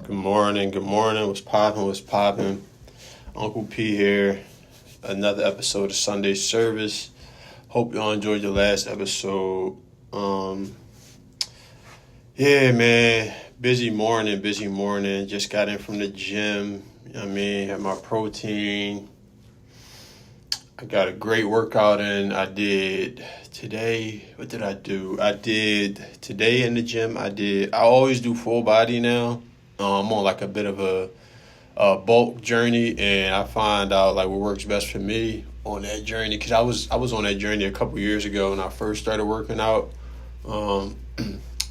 Good morning. What's popping? Uncle P here. Another episode of Sunday Service. Hope y'all enjoyed the last episode. Yeah, man. Busy morning. Just got in from the gym. Had my protein. I got a great workout in. I did today. What did I do? I did today in the gym. I always do full body now. I'm on like a bit of a bulk journey, and I find out like what works best for me on that journey. Cause I was on that journey a couple years ago when I first started working out.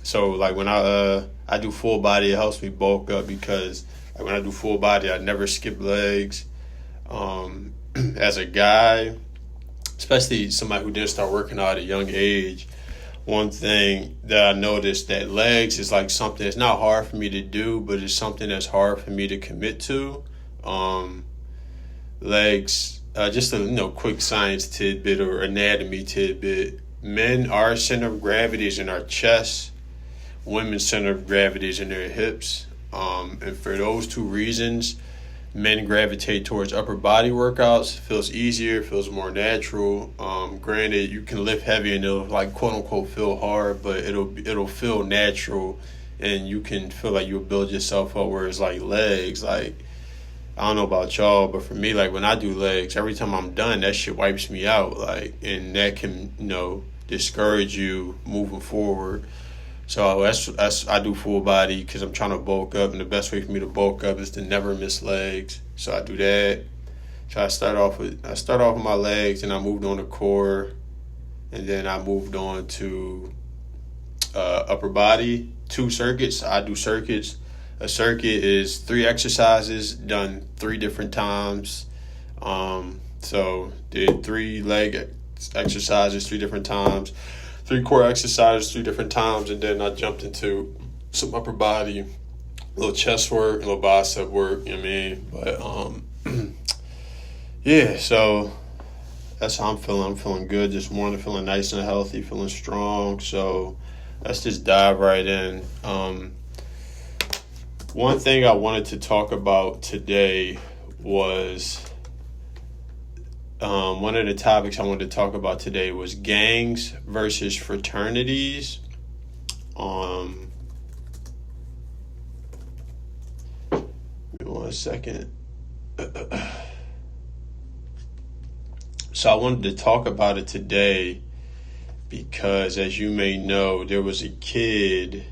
So like when I do full body, it helps me bulk up because like when I do full body, I never skip legs. As a guy, especially somebody who didn't start working out at a young age, one thing that I noticed that legs is like something that's not hard for me to do, but it's something that's hard for me to commit to. Legs, just a quick science tidbit or anatomy tidbit. Men, our center of gravity is in our chest. Women's center of gravity is in their hips. And for those two reasons, men gravitate towards upper body workouts. It feels easier, feels more natural. Granted, you can lift heavy and it'll like quote unquote feel hard, but it'll feel natural, and you can feel like you'll build yourself up. Whereas like legs, like I don't know about y'all, but for me, like when I do legs, every time I'm done, that shit wipes me out. Like, and that can discourage you moving forward. So that's I do full body because I'm trying to bulk up, and the best way for me to bulk up is to never miss legs. So I do that. So I start off with my legs, and I moved on to core, and then I moved on to upper body. 2 circuits. I do circuits. A circuit is 3 exercises done 3 different times. So did 3 leg exercises 3 different times. 3 core exercises 3 different times, and then I jumped into some upper body, a little chest work, a little bicep work, But yeah, so that's how I'm feeling. I'm feeling good this morning, feeling nice and healthy, feeling strong. So let's just dive right in. One thing I wanted to talk about today was one of the topics I wanted to talk about today was gangs versus fraternities. Give me 1 second. So I wanted to talk about it today because, as you may know, there was a kid.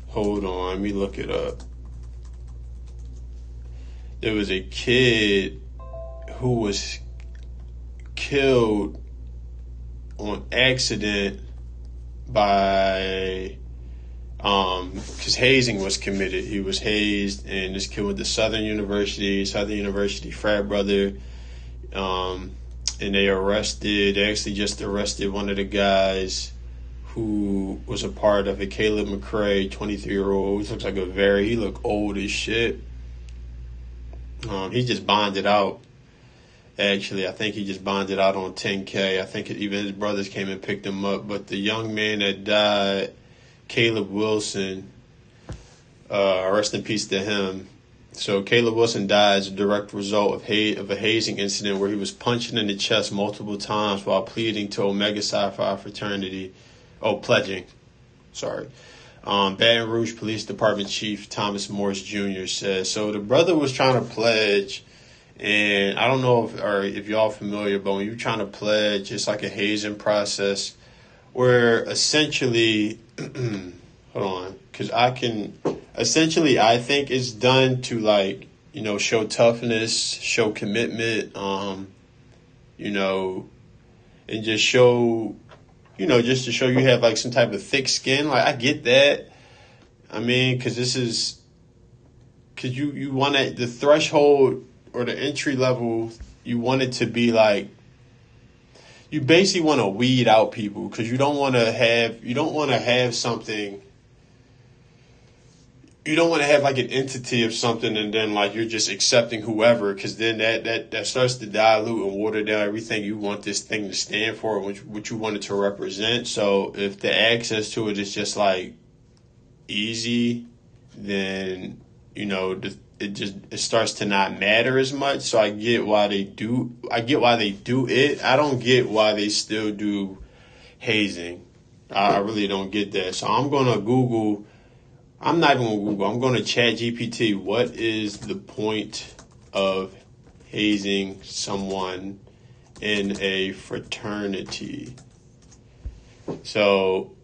Hold on, let me look it up. There was a kid who was killed on accident by because hazing was committed. He was hazed, and this kid went to Southern University frat brother, and they actually just arrested one of the guys who was a part of it, Caleb McCray, 23-year-old. He looks like he looked old as shit. He just bonded out. Actually, I think he just bonded out on $10K. I think even his brothers came and picked him up. But the young man that died, Caleb Wilson, rest in peace to him. So Caleb Wilson died as a direct result of a hazing incident where he was punched in the chest multiple times while pleading to Omega Psi Phi fraternity. Pledging. Sorry. Baton Rouge Police Department Chief Thomas Morris Jr. says, so the brother was trying to pledge. And I don't know if y'all familiar, but when you're trying to pledge, it's like a hazing process where essentially, hold on, because I think it's done to show toughness, show commitment, and just show, just to show you have like some type of thick skin. Like I get that. Because you want the threshold or the entry level, you want it to be like, you basically want to weed out people because you don't want to have something. You don't want to have like an entity of something and then like you're just accepting whoever, because then that starts to dilute and water down everything you want this thing to stand for, what you want it to represent. So if the access to it is just like easy, then it starts to not matter as much. So I get why they do. I get why they do it. I don't get why they still do hazing. I really don't get that. So I'm gonna Google. I'm not even gonna Google. I'm gonna chat GPT. What is the point of hazing someone in a fraternity? So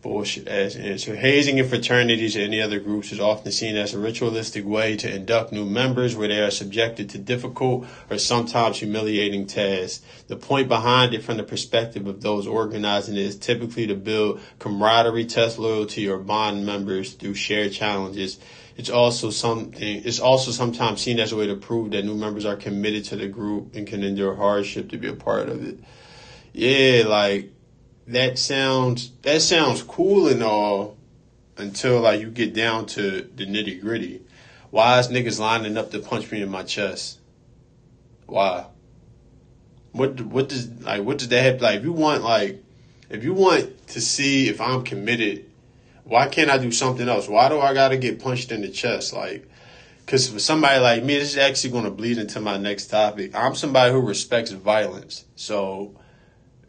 bullshit ass answer. Hazing in fraternities or any other groups is often seen as a ritualistic way to induct new members where they are subjected to difficult or sometimes humiliating tasks. The point behind it from the perspective of those organizing it is typically to build camaraderie, test loyalty, or bond members through shared challenges. It's also sometimes seen as a way to prove that new members are committed to the group and can endure hardship to be a part of it. Yeah, like that sounds cool and all until like you get down to the nitty gritty. Why is niggas lining up to punch me in my chest? Why? What does that have, like, if you want to see if I'm committed, why can't I do something else? Why do I gotta get punched in the chest? Like, because for somebody like me, this is actually going to bleed into my next topic. I'm somebody who respects violence. So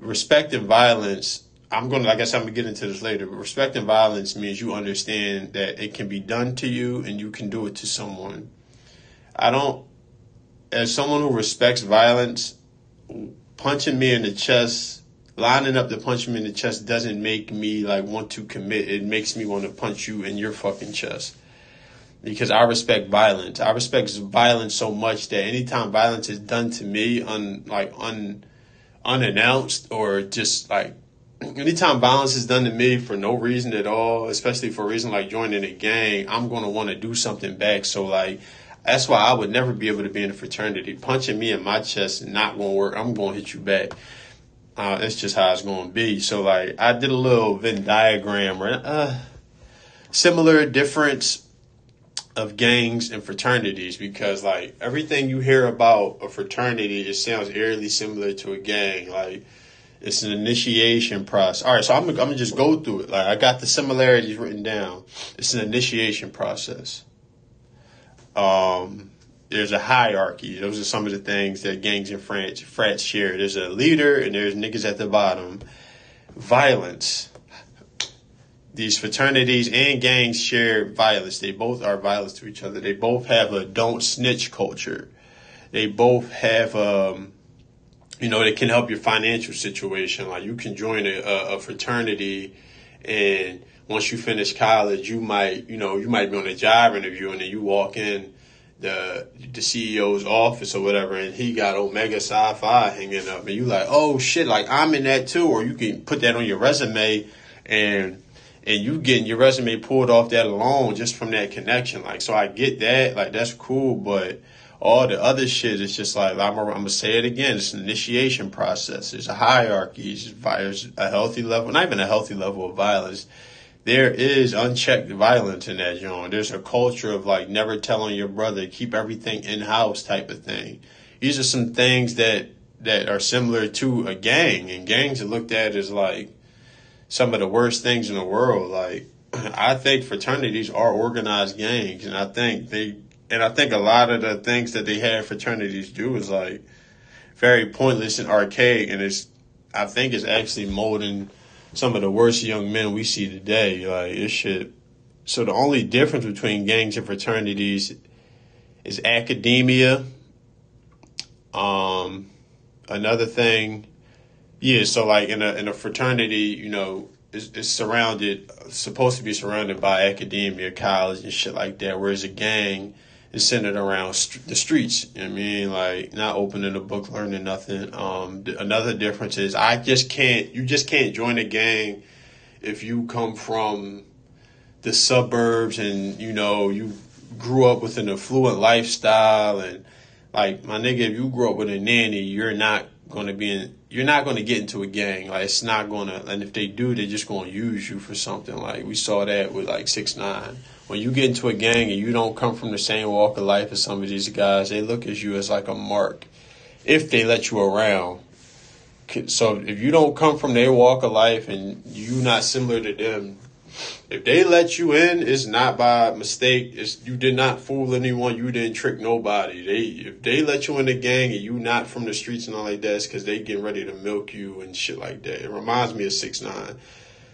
respecting violence, like I said, I'm going to get into this later, but respecting violence means you understand that it can be done to you and you can do it to someone. As someone who respects violence, punching me in the chest, lining up to punch me in the chest doesn't make me like want to commit. It makes me want to punch you in your fucking chest. Because I respect violence. I respect violence so much that anytime violence is done to me unannounced, or just like anytime violence is done to me for no reason at all, especially for a reason like joining a gang, I'm going to want to do something back. So like, that's why I would never be able to be in a fraternity. Punching me in my chest is not going to work. I'm going to hit you back. That's just how it's going to be. So like, I did a little Venn diagram, right? Similar difference of gangs and fraternities, because like everything you hear about a fraternity, it sounds eerily similar to a gang. Like, it's an initiation process. All right, so I'm gonna just go through it. Like, I got the similarities written down. It's an initiation process. There's a hierarchy. Those are some of the things that gangs and frats share. There's a leader and there's niggas at the bottom. Violence. These fraternities and gangs share violence. They both are violence to each other. They both have a don't snitch culture. They both have, they can help your financial situation. Like, you can join a fraternity, and once you finish college, you might be on a job interview, and then you walk in the CEO's office or whatever, and he got Omega Sci-Fi hanging up, and you like, oh shit, like I'm in that too. Or you can put that on your resume, and you getting your resume pulled off that alone just from that connection. Like, so I get that, like, that's cool, but all the other shit is just like, I'm gonna say it again, it's an initiation process. There's a hierarchy. There's a healthy level, not even a healthy level of violence. There is unchecked violence in that joint. There's a culture of like never telling your brother, keep everything in house type of thing. These are some things that are similar to a gang, and gangs are looked at as like some of the worst things in the world. Like, I think fraternities are organized gangs, and I think a lot of the things that they have fraternities do is like very pointless and archaic, and I think it's actually molding some of the worst young men we see today. Like, this shit. So the only difference between gangs and fraternities is academia. Another thing, yeah. So like in a fraternity, it's supposed to be surrounded by academia, college, and shit like that. Whereas a gang is centered around the streets. You know what I mean? Like, not opening a book, learning nothing. Another difference is you just can't join a gang if you come from the suburbs and, you grew up with an affluent lifestyle. And like, my nigga, if you grew up with a nanny, you're not going to get into a gang. Like, it's not going to, and if they do, they're just going to use you for something. Like, we saw that with like 6ix9ine. When you get into a gang and you don't come from the same walk of life as some of these guys, they look at you as like a mark if they let you around. So if you don't come from their walk of life and you not similar to them, if they let you in, it's not by mistake. You did not fool anyone. You didn't trick nobody. If they let you in the gang and you not from the streets and all like that, it's because they getting ready to milk you and shit like that. It reminds me of 6ix9ine.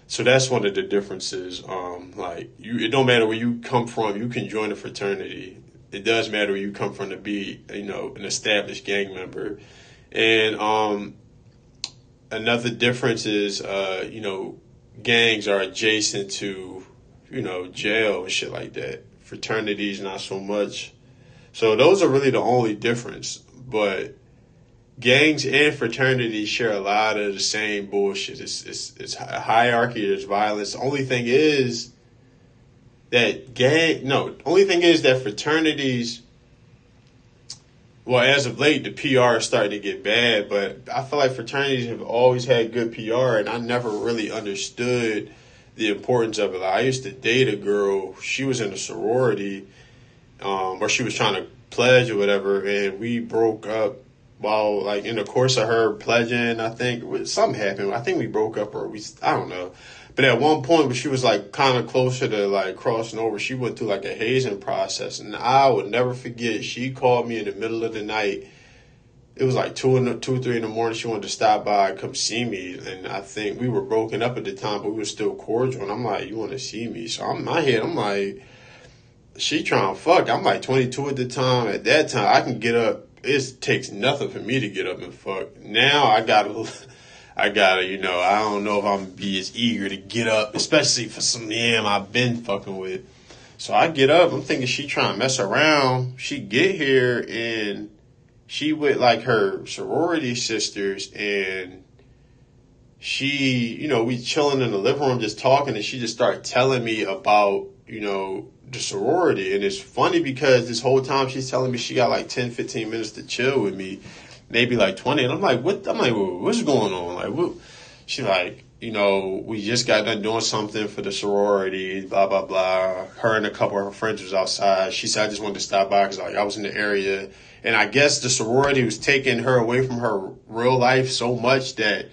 So that's one of the differences. It don't matter where you come from. You can join a fraternity. It does matter where you come from to be, an established gang member. And another difference is, gangs are adjacent to, jail and shit like that. Fraternities, not so much. So those are really the only difference. But gangs and fraternities share a lot of the same bullshit. It's a hierarchy, there's violence. The only thing is that fraternities, well, as of late, the PR is starting to get bad, but I feel like fraternities have always had good PR, and I never really understood the importance of it. Like, I used to date a girl, she was in a sorority, or she was trying to pledge or whatever, and we broke up while, in the course of her pledging. I think something happened. I think we broke up, I don't know. But at one point, when she was kind of closer to crossing over, she went through a hazing process, and I would never forget. She called me in the middle of the night. It was 2, 3 in the morning. She wanted to stop by and come see me, and I think we were broken up at the time, but we were still cordial. And I'm like, "You want to see me?" So in my head, I'm like, "She trying to fuck." I'm 22 at the time. At that time, I can get up. It takes nothing for me to get up and fuck. Now I gotta, I don't know if I'm going to be as eager to get up, especially for some yam I've been fucking with. So I get up, I'm thinking she trying to mess around. She get here and she with her sorority sisters, and she, we chilling in the living room just talking, and she just started telling me about, the sorority. And it's funny because this whole time she's telling me she got 10, 15 minutes to chill with me. Maybe 20, and I'm like, what? I'm like, what's going on? What? She we just got done doing something for the sorority, blah blah blah. Her and a couple of her friends was outside. She said, I just wanted to stop by because I was in the area, and I guess the sorority was taking her away from her real life so much that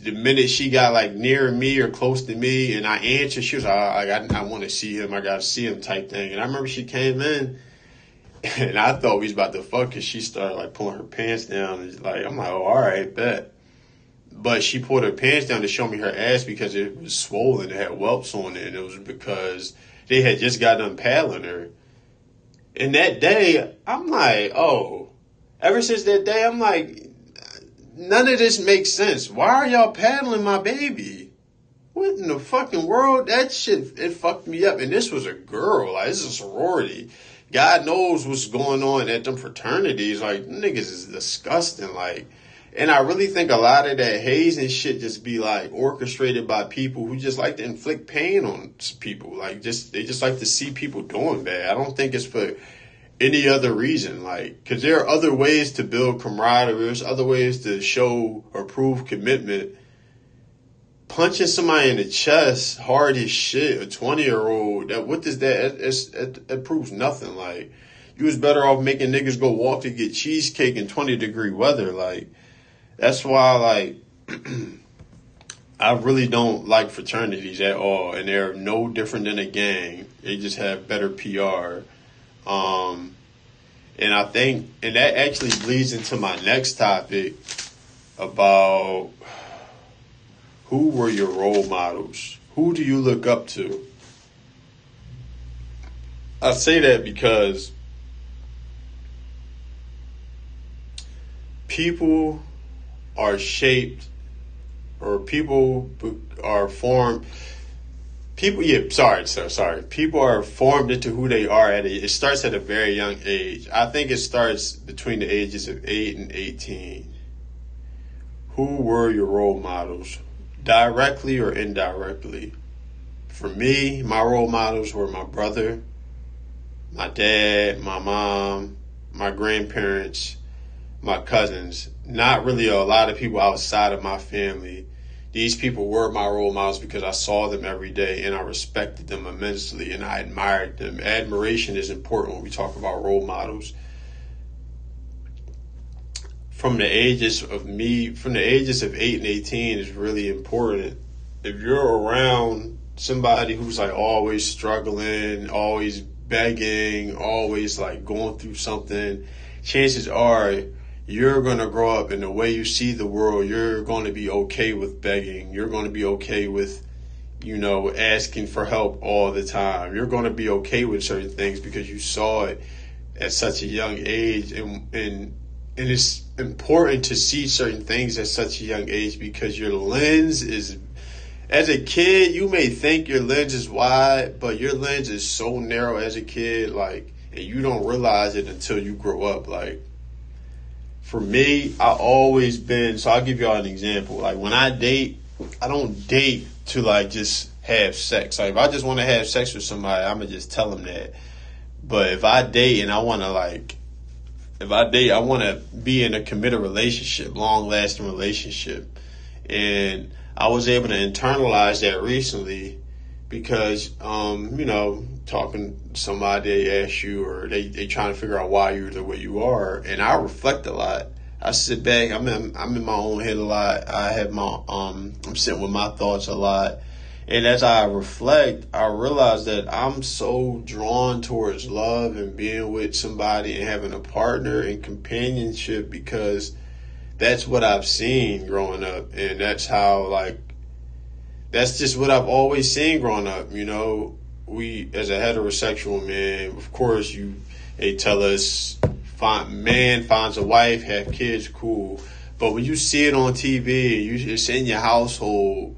the minute she got near me or close to me, and I answered, she was like, I want to see him. I got to see him type thing. And I remember she came in. And I thought we was about to fuck because she started pulling her pants down. And I'm like, oh, all right, bet. But she pulled her pants down to show me her ass because it was swollen. It had whelps on it. And it was because they had just got done paddling her. And that day, I'm like, oh. Ever since that day, I'm like, none of this makes sense. Why are y'all paddling my baby? What in the fucking world? That shit, it fucked me up. And this was a girl. This is a sorority. God knows what's going on at them fraternities. Niggas is disgusting. And I really think a lot of that hazing shit just be orchestrated by people who just like to inflict pain on people. They just like to see people doing bad. I don't think it's for any other reason. Cause there are other ways to build camaraderie. There's other ways to show or prove commitment. Punching somebody in the chest hard as shit, a 20-year-old, what does that, it proves nothing. You was better off making niggas go walk to get cheesecake in 20-degree weather. That's why, I really don't like fraternities at all, and they're no different than a gang. They just have better PR. And I think, and that actually bleeds into my next topic about who were your role models? Who do you look up to? I say that because people are shaped, or people are formed. People are formed into who they are it starts at a very young age. I think it starts between the ages of 8 and 18. Who were your role models? Directly or indirectly? For me, my role models were my brother, my dad, my mom, my grandparents, my cousins. Not really a lot of people outside of my family. These people were my role models because I saw them every day and I respected them immensely and I admired them. Admiration is important when we talk about role models. from the ages of 8 and 18 is really important. If you're around somebody who's like always struggling, always begging, always like going through something, chances are you're going to grow up, and the way you see the world, you're going to be okay with begging. You're going to be okay with, asking for help all the time. You're going to be okay with certain things because you saw it at such a young age. And it's important to see certain things at such a young age because your lens is, as a kid, you may think your lens is wide, but your lens is so narrow as a kid, like, and you don't realize it until you grow up. Like, for me, I always been, so I'll give y'all an example. Like, when I date, I don't date to, like, just have sex. Like, if I just want to have sex with somebody, I'm going to just tell them that. But if I date and I want to be in a committed relationship, long-lasting relationship. And I was able to internalize that recently because, talking to somebody, they ask you, or they trying to figure out why you're the way you are. And I reflect a lot. I sit back. I'm in my own head a lot. I have I'm sitting with my thoughts a lot. And as I reflect, I realize that I'm so drawn towards love and being with somebody and having a partner and companionship because that's what I've seen growing up. And that's how, that's just what I've always seen growing up. We, as a heterosexual man, of course, they tell us, man finds a wife, have kids, cool. But when you see it on TV, it's in your household,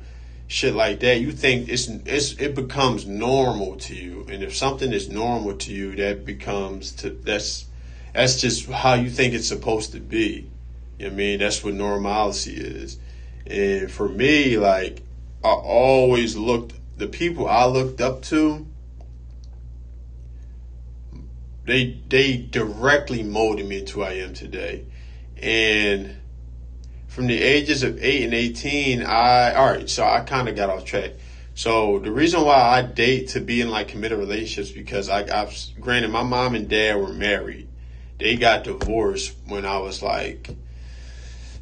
shit like that, you think it becomes normal to you. And if something is normal to you, that's just how you think it's supposed to be. You know what I mean? That's what normalcy is. And for me, like, I always the people I looked up to, they directly molded me into who I am today. And from the ages of 8 and 18, so I kind of got off track. So the reason why I date to be in like committed relationships because granted, my mom and dad were married. They got divorced when I was like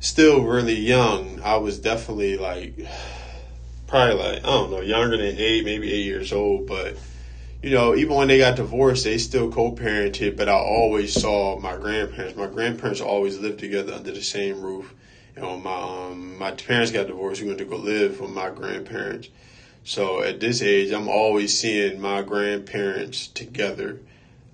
still really young. I was definitely probably I don't know, younger than 8, maybe 8 years old. But even when they got divorced, they still co-parented. But I always saw my grandparents. My grandparents always lived together under the same roof. When my parents got divorced, we went to go live with my grandparents. So at this age, I'm always seeing my grandparents together.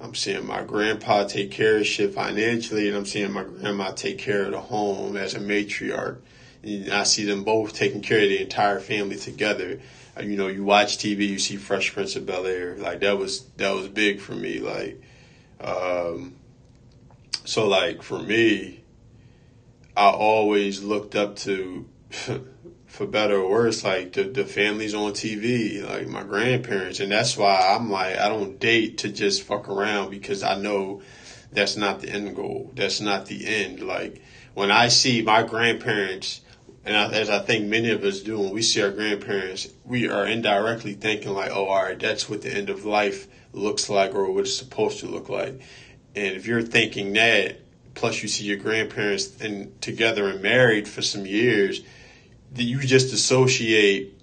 I'm seeing my grandpa take care of shit financially, and I'm seeing my grandma take care of the home as a matriarch. And I see them both taking care of the entire family together. You watch TV, you see Fresh Prince of Bel-Air. Like, that was big for me. For me, I always looked up to, for better or worse, like the families on TV, like my grandparents. And that's why I'm like, I don't date to just fuck around because I know that's not the end goal. That's not the end. Like, when I see my grandparents, and as I think many of us do, when we see our grandparents, we are indirectly thinking like, oh, all right, that's what the end of life looks like or what it's supposed to look like. And if you're thinking that, plus you see your grandparents together and married for some years, you just associate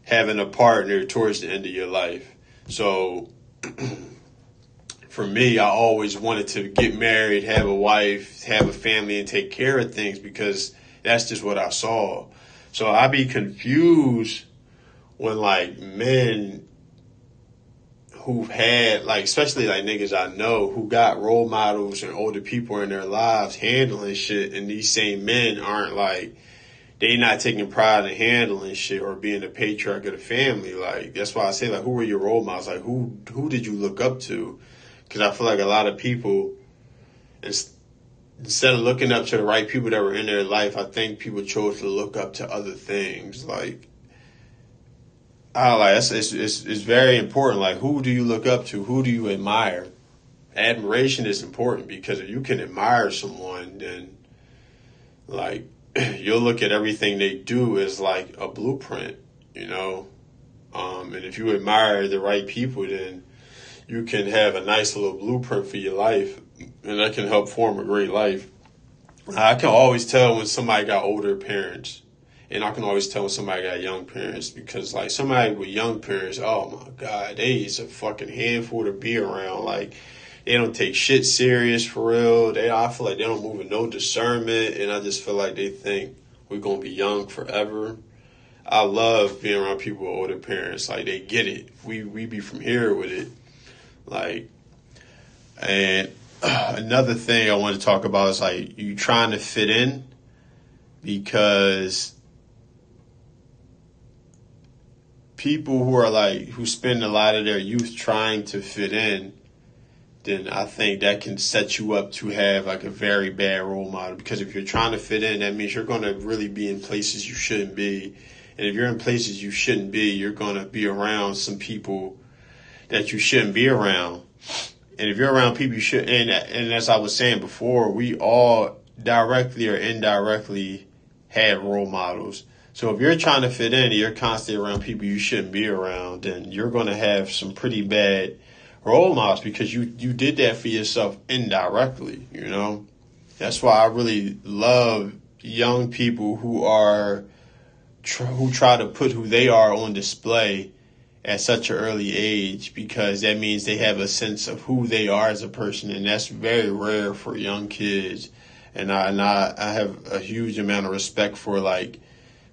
having a partner towards the end of your life. So for me, I always wanted to get married, have a wife, have a family, and take care of things because that's just what I saw. So I be confused when men who've had, especially niggas I know who got role models and older people in their lives handling shit, and these same men aren't they not taking pride in handling shit or being the patriarch of the family. That's why I say, who were your role models? Who did you look up to? Because I feel like a lot of people, instead of looking up to the right people that were in their life, I think people chose to look up to other things. It's very important. Who do you look up to? Who do you admire? Admiration is important because if you can admire someone, then you'll look at everything they do as a blueprint, and if you admire the right people, then you can have a nice little blueprint for your life, and that can help form a great life. I can always tell when somebody got older parents, and I can always tell when somebody got young parents, because like somebody with young parents, oh my God, they is a fucking handful to be around. Like they don't take shit serious for real. I feel like they don't move with no discernment, and I just feel like they think we're gonna be young forever. I love being around people with older parents. Like they get it. We be from here with it. Like, and another thing I want to talk about is like you trying to fit in, because people who are like who spend a lot of their youth trying to fit in, then I think that can set you up to have like a very bad role model. Because if you're trying to fit in, that means you're going to really be in places you shouldn't be. And if you're in places you shouldn't be, you're going to be around some people that you shouldn't be around. And if you're around people you should, and as I was saying before, we all directly or indirectly had role models. So if you're trying to fit in and you're constantly around people you shouldn't be around, then you're going to have some pretty bad role models, because you did that for yourself indirectly, you know? That's why I really love young people who try to put who they are on display at such an early age, because that means they have a sense of who they are as a person, and that's very rare for young kids. And I have a huge amount of respect for like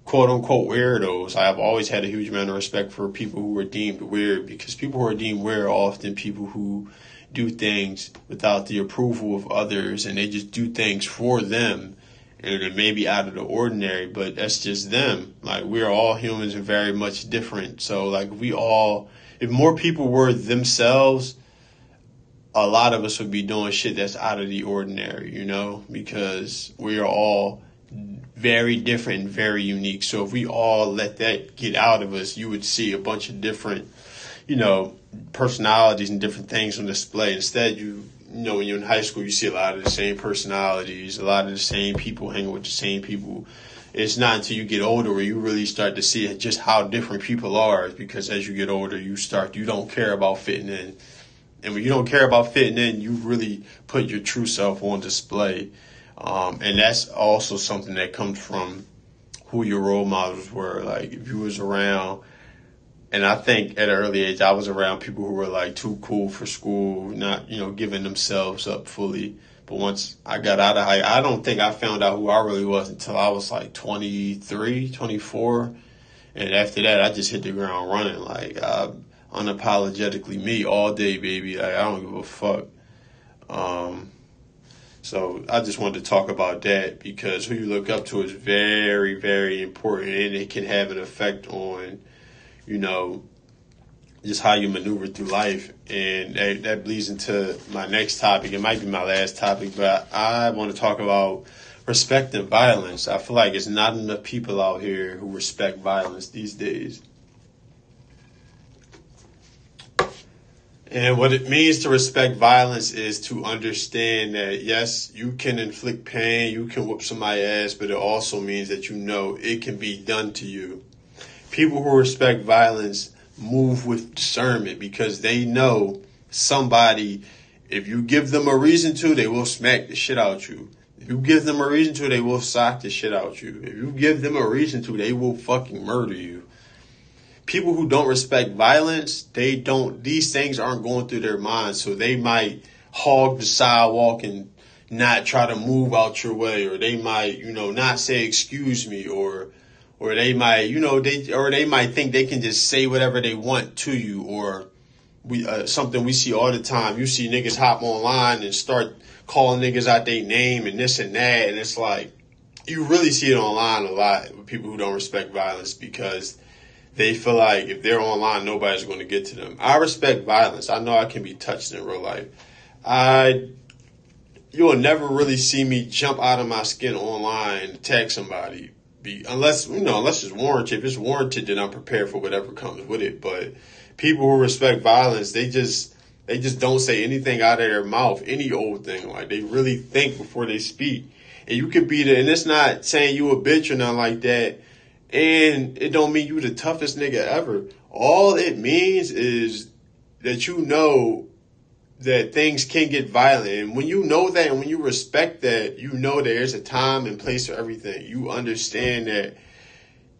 quote unquote weirdos. I have always had a huge amount of respect for people who are deemed weird, because people who are deemed weird are often people who do things without the approval of others, and they just do things for them, and it may be out of the ordinary, but that's just them. Like, we're all humans and very much different. So like if more people were themselves, a lot of us would be doing shit that's out of the ordinary, you know, because we are all very different and very unique. So if we all let that get out of us, you would see a bunch of different, you know, personalities and different things on display. Instead, you know, when you're in high school, you see a lot of the same personalities, a lot of the same people hanging with the same people. It's not until you get older where you really start to see just how different people are, because as you get older, you don't care about fitting in. And when you don't care about fitting in, you really put your true self on display. And that's also something that comes from who your role models were. Like, if you was around, and I think at an early age, I was around people who were like too cool for school, not, you know, giving themselves up fully. But once I got out of I don't think I found out who I really was until I was like 23, 24. And after that, I just hit the ground running. Like, unapologetically me all day, baby. Like, I don't give a fuck. So I just wanted to talk about that, because who you look up to is very, very important, and it can have an effect on, you know, just how you maneuver through life. And that bleeds into my next topic. It might be my last topic, but I want to talk about respect and violence. I feel like it's not enough people out here who respect violence these days. And what it means to respect violence is to understand that, yes, you can inflict pain, you can whoop somebody's ass, but it also means that you know it can be done to you. People who respect violence move with discernment, because they know somebody, if you give them a reason to, they will smack the shit out you. If you give them a reason to, they will sock the shit out you. If you give them a reason to, they will fucking murder you. People who don't respect violence, these things aren't going through their minds, so they might hog the sidewalk and not try to move out your way, or they might, you know, not say excuse me, or they might, you know, they might think they can just say whatever they want to you, or something we see all the time. You see niggas hop online and start calling niggas out their name and this and that, and it's like, you really see it online a lot with people who don't respect violence, because they feel like if they're online, nobody's going to get to them. I respect violence. I know I can be touched in real life. You'll never really see me jump out of my skin online and attack somebody, unless it's warranted. If it's warranted, then I'm prepared for whatever comes with it. But people who respect violence, they just don't say anything out of their mouth, any old thing. Like, they really think before they speak. And you could be and it's not saying you a bitch or nothing like that. And it don't mean you the toughest nigga ever. All it means is that you know that things can get violent. And when you know that and when you respect that, you know there's a time and place for everything. You understand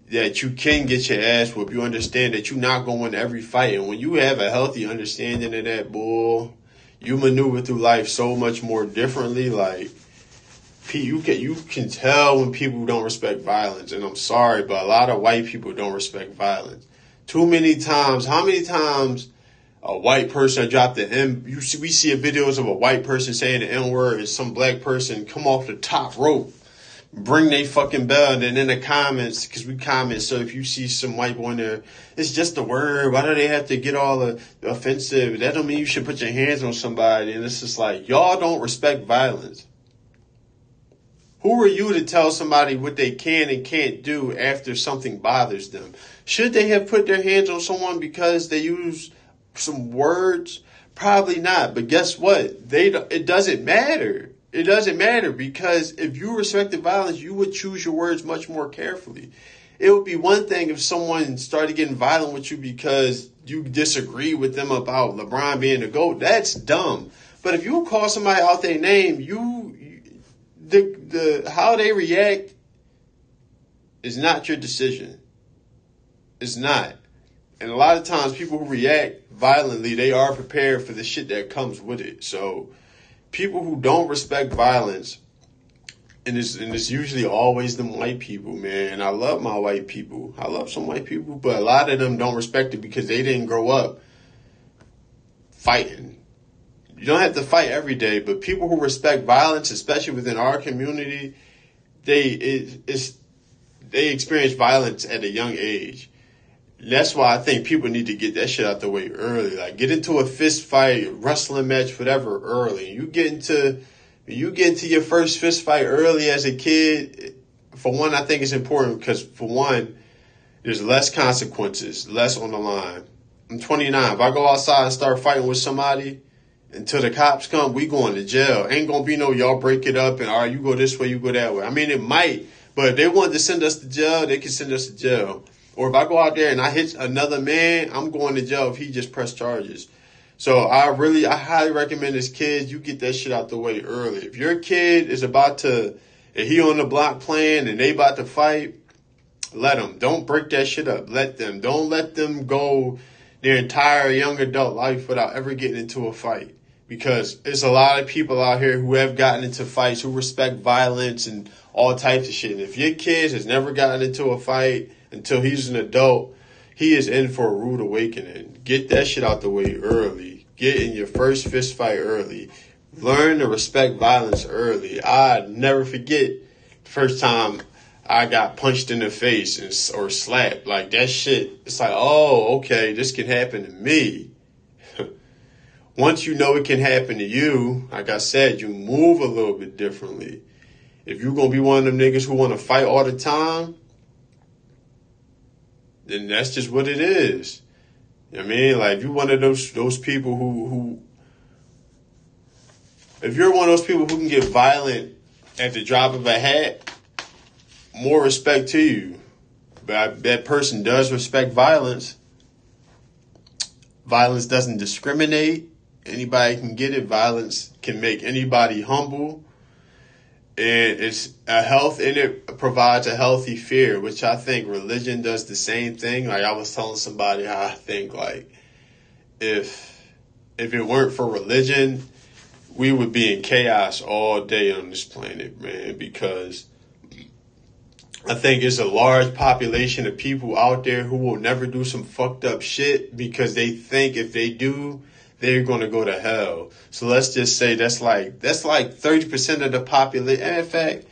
that you can get your ass whooped. You understand that you're not going to win every fight. And when you have a healthy understanding of that, bull, you maneuver through life so much more differently. Like, you can tell when people don't respect violence. And I'm sorry, but a lot of white people don't respect violence. Too many times. How many times a white person dropped the N? We see videos of a white person saying the N word, and some black person come off the top rope, bring they fucking bell, and then in the comments, because we comment, so if you see some white boy in there, it's just a word. Why do they have to get all offensive? That don't mean you should put your hands on somebody. And it's just like, y'all don't respect violence. Who are you to tell somebody what they can and can't do after something bothers them? Should they have put their hands on someone because they use some words? Probably not. But guess what? It doesn't matter. It doesn't matter, because if you respected violence, you would choose your words much more carefully. It would be one thing if someone started getting violent with you because you disagree with them about LeBron being the GOAT. That's dumb. But if you call somebody out their name, how they react is not your decision. It's not. And a lot of times people who react violently, they are prepared for the shit that comes with it. So people who don't respect violence, and it's usually always them white people, man. And I love my white people. I love some white people, but a lot of them don't respect it because they didn't grow up fighting. You don't have to fight every day, but people who respect violence, especially within our community, they experience violence at a young age. That's why I think people need to get that shit out the way early. Like, get into a fist fight, wrestling match, whatever, early. You get into your first fist fight early as a kid. For one, I think it's important because, for one, there's less consequences, less on the line. I'm 29. If I go outside and start fighting with somebody until the cops come, we going to jail. Ain't gonna be no y'all break it up and all right, you go this way, you go that way. I mean, it might, but if they wanted to send us to jail, they can send us to jail. Or if I go out there and I hit another man, I'm going to jail if he just pressed charges. So I highly recommend as kids, you get that shit out the way early. If your kid is if he on the block playing and they about to fight, let them. Don't break that shit up. Let them. Don't let them go their entire young adult life without ever getting into a fight. Because there's a lot of people out here who have gotten into fights, who respect violence and all types of shit. And if your kid has never gotten into a fight until he's an adult, he is in for a rude awakening. Get that shit out the way early. Get in your first fist fight early. Learn to respect violence early. I never forget the first time I got punched in the face or slapped. Like, that shit, it's like, oh, okay, this can happen to me. Once you know it can happen to you, like I said, you move a little bit differently. If you're going to be one of them niggas who want to fight all the time, then that's just what it is. You know what I mean? Like, if you're one of those people if you're one of those people who can get violent at the drop of a hat, more respect to you. But that person does respect violence. Violence doesn't discriminate. Anybody can get it. Violence can make anybody humble. And it provides a healthy fear, which I think religion does the same thing. Like, I was telling somebody how I think, like, if it weren't for religion, we would be in chaos all day on this planet, man, because I think it's a large population of people out there who will never do some fucked up shit because they think if they do, they're going to go to hell. So let's just say that's like 30% of the population. In fact,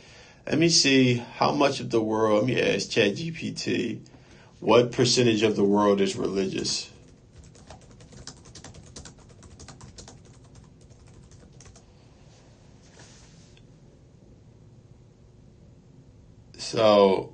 let me see how much of the world, let me ask ChatGPT, what percentage of the world is religious? So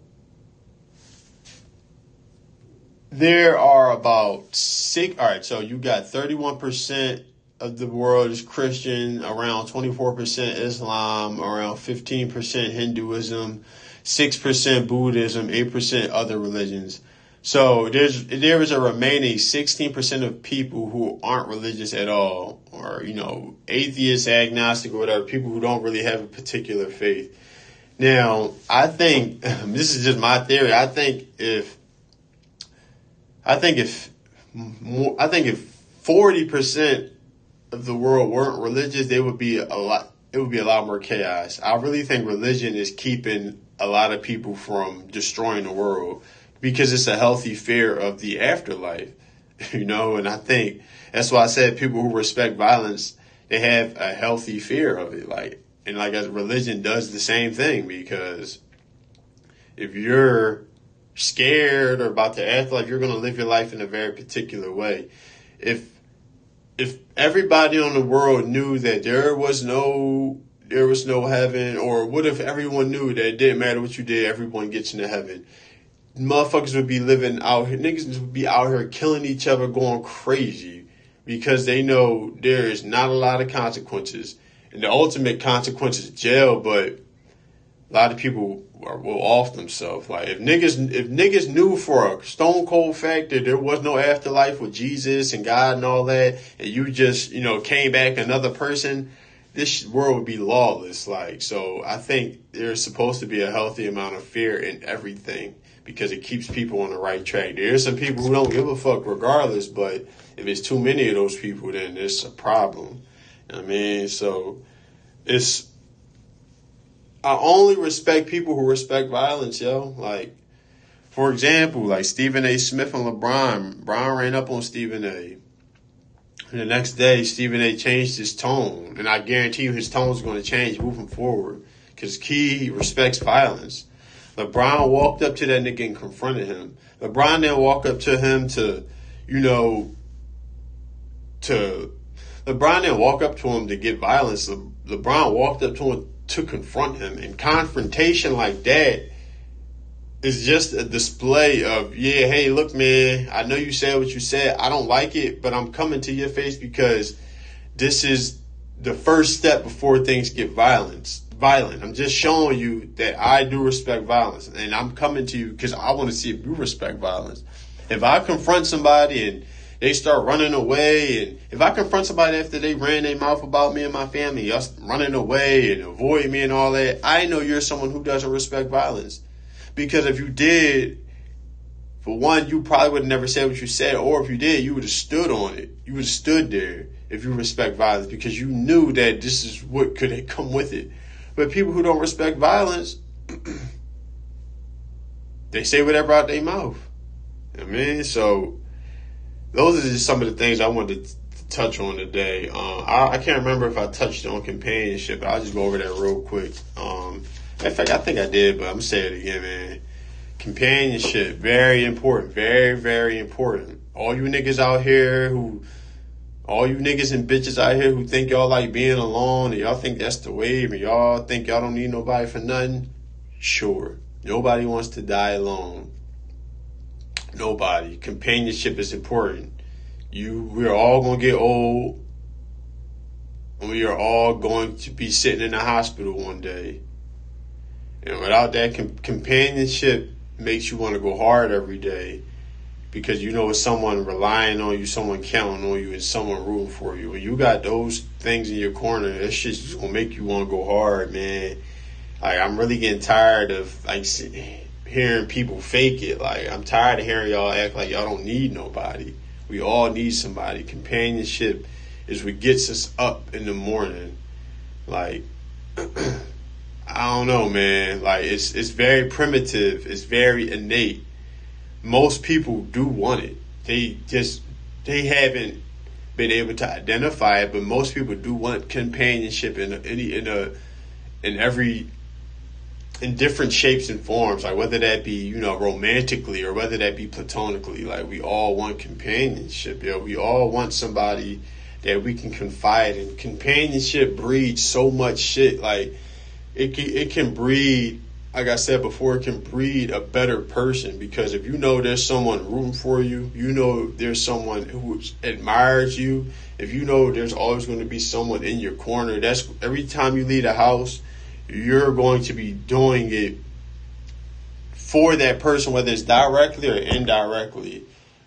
there are about so you got 31% of the world is Christian, around 24% Islam, around 15% Hinduism, 6% Buddhism, 8% other religions. So there is a remaining 16% of people who aren't religious at all, or atheist, agnostic, or whatever. People who don't really have a particular faith. Now, I think this is just my theory. I think if 40% of the world weren't religious, there would be a lot. It would be a lot more chaos. I really think religion is keeping a lot of people from destroying the world because it's a healthy fear of the afterlife, And I think that's why I said people who respect violence, they have a healthy fear of it, as religion does the same thing, because if you're scared or about the afterlife, you're going to live your life in a very particular way. If everybody on the world knew that there was no heaven, or what if everyone knew that it didn't matter what you did, everyone gets into heaven? Motherfuckers would be living out here, niggas would be out here killing each other, going crazy, because they know there is not a lot of consequences. And the ultimate consequence is jail, but a lot of people will off themselves. Like if niggas knew for a stone cold fact that there was no afterlife with Jesus and God and all that, and you just came back another person, this world would be lawless. So I think there's supposed to be a healthy amount of fear in everything, because it keeps people on the right track. There's some people who don't give a fuck regardless, but if it's too many of those people, then it's a problem. So I only respect people who respect violence, yo. For example, Stephen A. Smith and LeBron. LeBron ran up on Stephen A. And the next day, Stephen A. changed his tone. And I guarantee you his tone is going to change moving forward, because he respects violence. LeBron walked up to that nigga and confronted him. LeBron didn't walk up to him LeBron didn't walk up to him to get violence. LeBron walked up to him to confront him. And confrontation like that is just a display of, hey, look, man, I know you said what you said. I don't like it, but I'm coming to your face because this is the first step before things get violent. I'm just showing you that I do respect violence, and I'm coming to you because I want to see if you respect violence. If I confront somebody and they start running away, and if I confront somebody after they ran their mouth about me and my family, y'all running away and avoid me and all that, I know you're someone who doesn't respect violence. Because if you did, for one, you probably would have never said what you said, or if you did, you would have stood on it. You would have stood there if you respect violence, because you knew that this is what could come with it. But people who don't respect violence, they say whatever out their mouth. So those are just some of the things I wanted to touch on today. I can't remember if I touched on companionship, but I'll just go over that real quick. In fact, I think I did, but I'm going to say it again, man. Companionship, very important. Very, very important. All you niggas and bitches out here who think y'all like being alone, and y'all think that's the wave, and y'all think y'all don't need nobody for nothing, sure. Nobody wants to die alone. Nobody. Companionship is important. We're all going to get old, and we are all going to be sitting in the hospital one day. And without that companionship, makes you want to go hard every day, because it's someone relying on you, someone counting on you, and someone rooting for you. When you got those things in your corner, that shit's just gonna make you want to go hard, man. I'm really getting tired of hearing people fake it. I'm tired of hearing y'all act like y'all don't need nobody. We all need somebody. Companionship is what gets us up in the morning. I don't know, man. It's very primitive. It's very innate. Most people do want it. They haven't been able to identify it, but most people do want companionship in different shapes and forms. Whether that be, romantically, or whether that be platonically. We all want companionship, yo. We all want somebody that we can confide in. Companionship breeds so much shit. It can breed, like I said before, it can breed a better person, because if there's someone rooting for you, there's someone who admires you, if there's always going to be someone in your corner, that's every time you leave the house, you're going to be doing it for that person, whether it's directly or indirectly.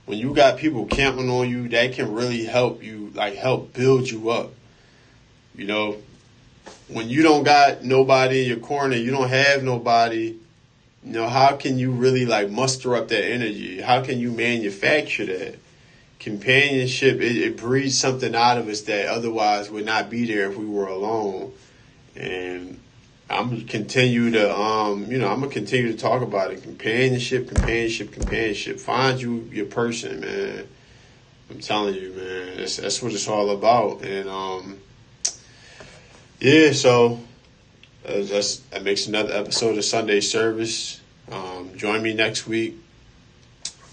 When you got people counting on you, that can really help you, like help build you up. You know, when you don't got nobody in your corner, you don't have nobody, you know, how can you really like muster up that energy? How can you manufacture that? Companionship, it breeds something out of us that otherwise would not be there if we were alone. And I'm gonna continue to I'm gonna continue to talk about it. Companionship. Find you your person, man. I'm telling you, man. That's what it's all about. And yeah, so that makes another episode of Sunday Service. Join me next week.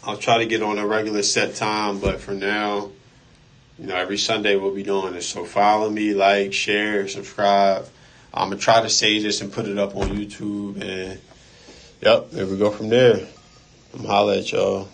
I'll try to get on a regular set time, but for now, you know, every Sunday we'll be doing this. So follow me, like, share, subscribe. I'm going to try to save this and put it up on YouTube. And, yep, there we go from there. I'm holla at y'all.